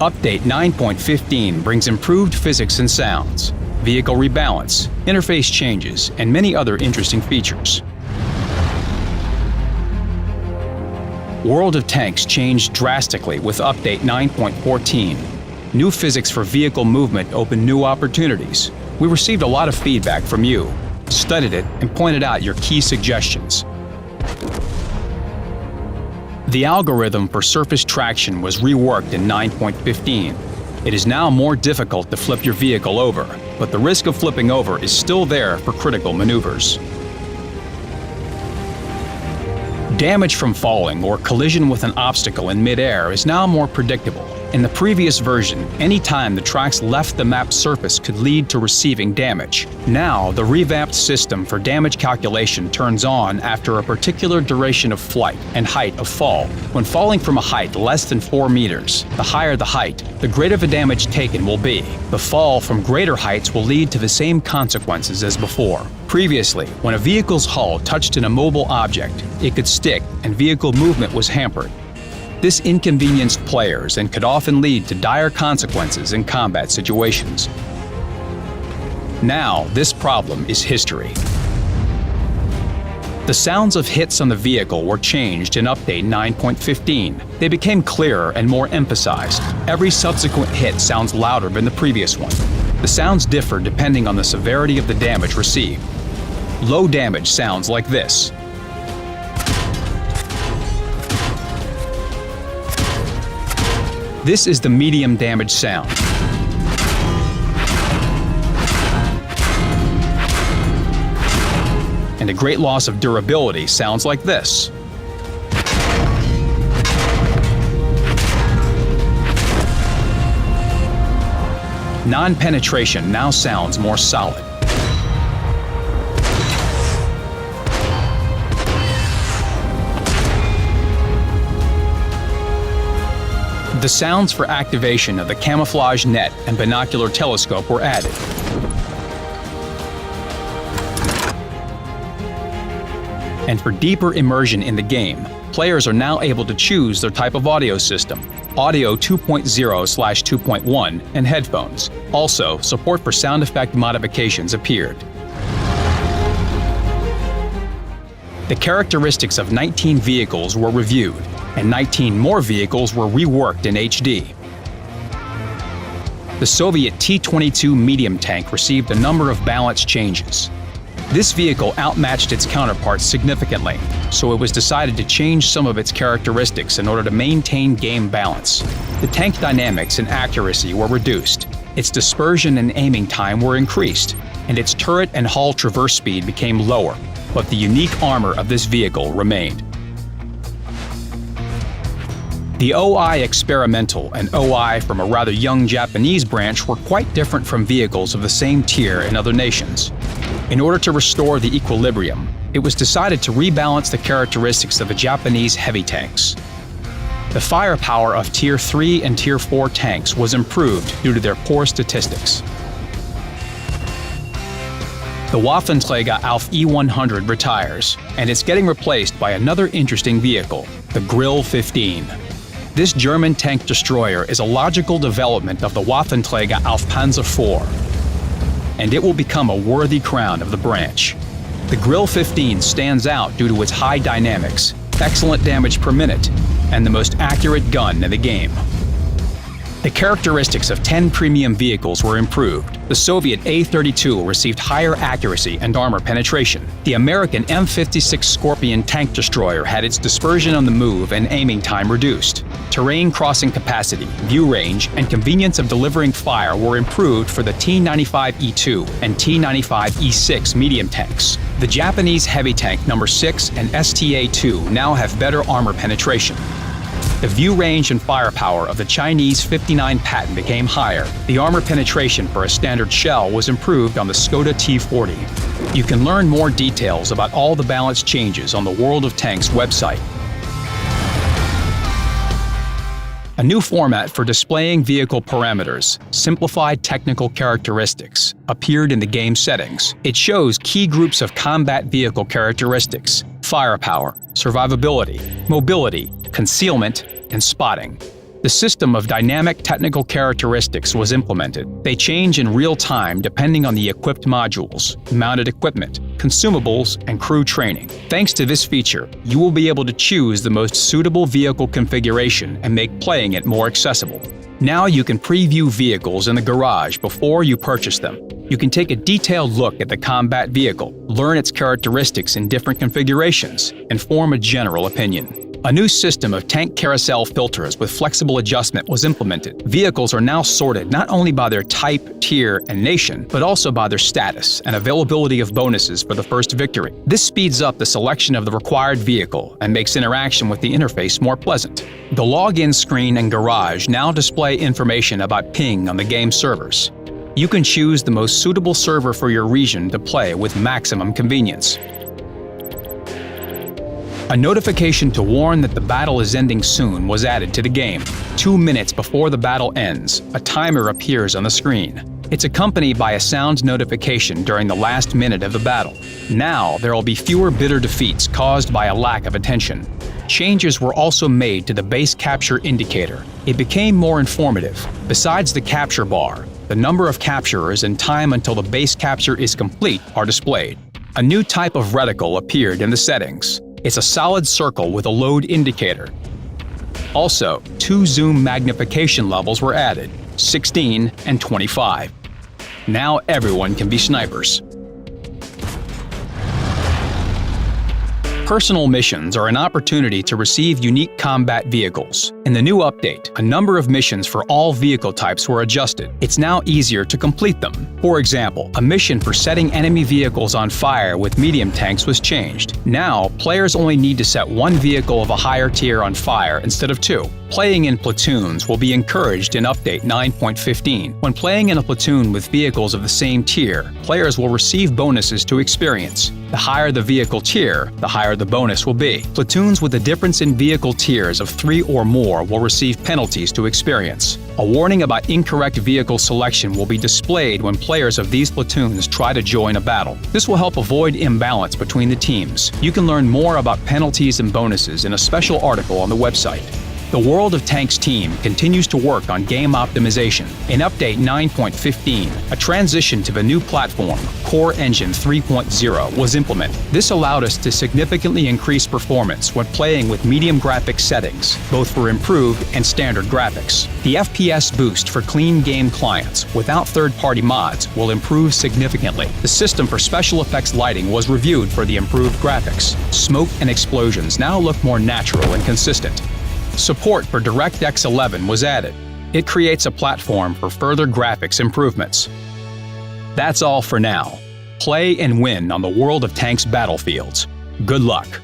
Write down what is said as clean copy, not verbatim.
Update 9.15 brings improved physics and sounds, vehicle rebalance, interface changes, and many other interesting features. World of Tanks changed drastically with Update 9.14. New physics for vehicle movement opened new opportunities. We received a lot of feedback from you, studied it, and pointed out your key suggestions. The algorithm for surface traction was reworked in 9.15. It is now more difficult to flip your vehicle over, but the risk of flipping over is still there for critical maneuvers. Damage from falling or collision with an obstacle in mid-air is now more predictable. In the previous version, any time the tracks left the map surface could lead to receiving damage. Now, the revamped system for damage calculation turns on after a particular duration of flight and height of fall. When falling from a height less than 4 meters, the higher the height, the greater the damage taken will be. The fall from greater heights will lead to the same consequences as before. Previously, when a vehicle's hull touched an immobile object, it could stick and vehicle movement was hampered. This inconvenienced players and could often lead to dire consequences in combat situations. Now, this problem is history. The sounds of hits on the vehicle were changed in Update 9.15. They became clearer and more emphasized. Every subsequent hit sounds louder than the previous one. The sounds differ depending on the severity of the damage received. Low damage sounds like this. This is the medium damage sound. And a great loss of durability sounds like this. Non-penetration now sounds more solid. The sounds for activation of the camouflage net and binocular telescope were added. And for deeper immersion in the game, players are now able to choose their type of audio system, Audio 2.0/2.1, and headphones. Also, support for sound effect modifications appeared. The characteristics of 19 vehicles were reviewed, and 19 more vehicles were reworked in HD. The Soviet T-22 medium tank received a number of balance changes. This vehicle outmatched its counterparts significantly, so it was decided to change some of its characteristics in order to maintain game balance. The tank dynamics and accuracy were reduced, its dispersion and aiming time were increased, and its turret and hull traverse speed became lower, but the unique armor of this vehicle remained. The OI Experimental and OI from a rather young Japanese branch were quite different from vehicles of the same tier in other nations. In order to restore the equilibrium, it was decided to rebalance the characteristics of the Japanese heavy tanks. The firepower of Tier 3 and Tier 4 tanks was improved due to their poor statistics. The Waffenträger Auf E100 retires, and it's getting replaced by another interesting vehicle, the Grill 15. This German tank destroyer is a logical development of the Waffenträger Auf Panzer IV, and it will become a worthy crown of the branch. The Grill 15 stands out due to its high dynamics, excellent damage per minute, and the most accurate gun in the game. The characteristics of 10 premium vehicles were improved. The Soviet A-32 received higher accuracy and armor penetration. The American M56 Scorpion tank destroyer had its dispersion on the move and aiming time reduced. Terrain crossing capacity, view range, and convenience of delivering fire were improved for the T-95E2 and T-95E6 medium tanks. The Japanese heavy tank No. 6 and STA-2 now have better armor penetration. The view range and firepower of the Chinese 59 Patton became higher. The armor penetration for a standard shell was improved on the Skoda T40. You can learn more details about all the balance changes on the World of Tanks website. A new format for displaying vehicle parameters, simplified technical characteristics, appeared in the game settings. It shows key groups of combat vehicle characteristics: firepower, survivability, mobility, concealment, and spotting. The system of dynamic technical characteristics was implemented. They change in real time depending on the equipped modules, mounted equipment, consumables, and crew training. Thanks to this feature, you will be able to choose the most suitable vehicle configuration and make playing it more accessible. Now you can preview vehicles in the garage before you purchase them. You can take a detailed look at the combat vehicle, learn its characteristics in different configurations, and form a general opinion. A new system of tank carousel filters with flexible adjustment was implemented. Vehicles are now sorted not only by their type, tier, and nation, but also by their status and availability of bonuses for the first victory. This speeds up the selection of the required vehicle and makes interaction with the interface more pleasant. The login screen and garage now display information about ping on the game servers. You can choose the most suitable server for your region to play with maximum convenience. A notification to warn that the battle is ending soon was added to the game. 2 minutes before the battle ends, a timer appears on the screen. It's accompanied by a sound notification during the last minute of the battle. Now, there will be fewer bitter defeats caused by a lack of attention. Changes were also made to the base capture indicator. It became more informative. Besides the capture bar, the number of capturers and time until the base capture is complete are displayed. A new type of reticle appeared in the settings. It's a solid circle with a load indicator. Also, 2 zoom magnification levels were added, 16 and 25. Now everyone can be snipers. Personal missions are an opportunity to receive unique combat vehicles. In the new update, a number of missions for all vehicle types were adjusted. It's now easier to complete them. For example, a mission for setting enemy vehicles on fire with medium tanks was changed. Now, players only need to set 1 vehicle of a higher tier on fire instead of 2. Playing in platoons will be encouraged in Update 9.15. When playing in a platoon with vehicles of the same tier, players will receive bonuses to experience. The higher the vehicle tier, the higher the bonus will be. Platoons with a difference in vehicle tiers of 3 or more will receive penalties to experience. A warning about incorrect vehicle selection will be displayed when players of these platoons try to join a battle. This will help avoid imbalance between the teams. You can learn more about penalties and bonuses in a special article on the website. The World of Tanks team continues to work on game optimization. In Update 9.15, a transition to the new platform, Core Engine 3.0, was implemented. This allowed us to significantly increase performance when playing with medium graphics settings, both for improved and standard graphics. The FPS boost for clean game clients without third-party mods will improve significantly. The system for special effects lighting was reviewed for the improved graphics. Smoke and explosions now look more natural and consistent. Support for DirectX 11 was added. It creates a platform for further graphics improvements. That's all for now. Play and win on the World of Tanks battlefields. Good luck.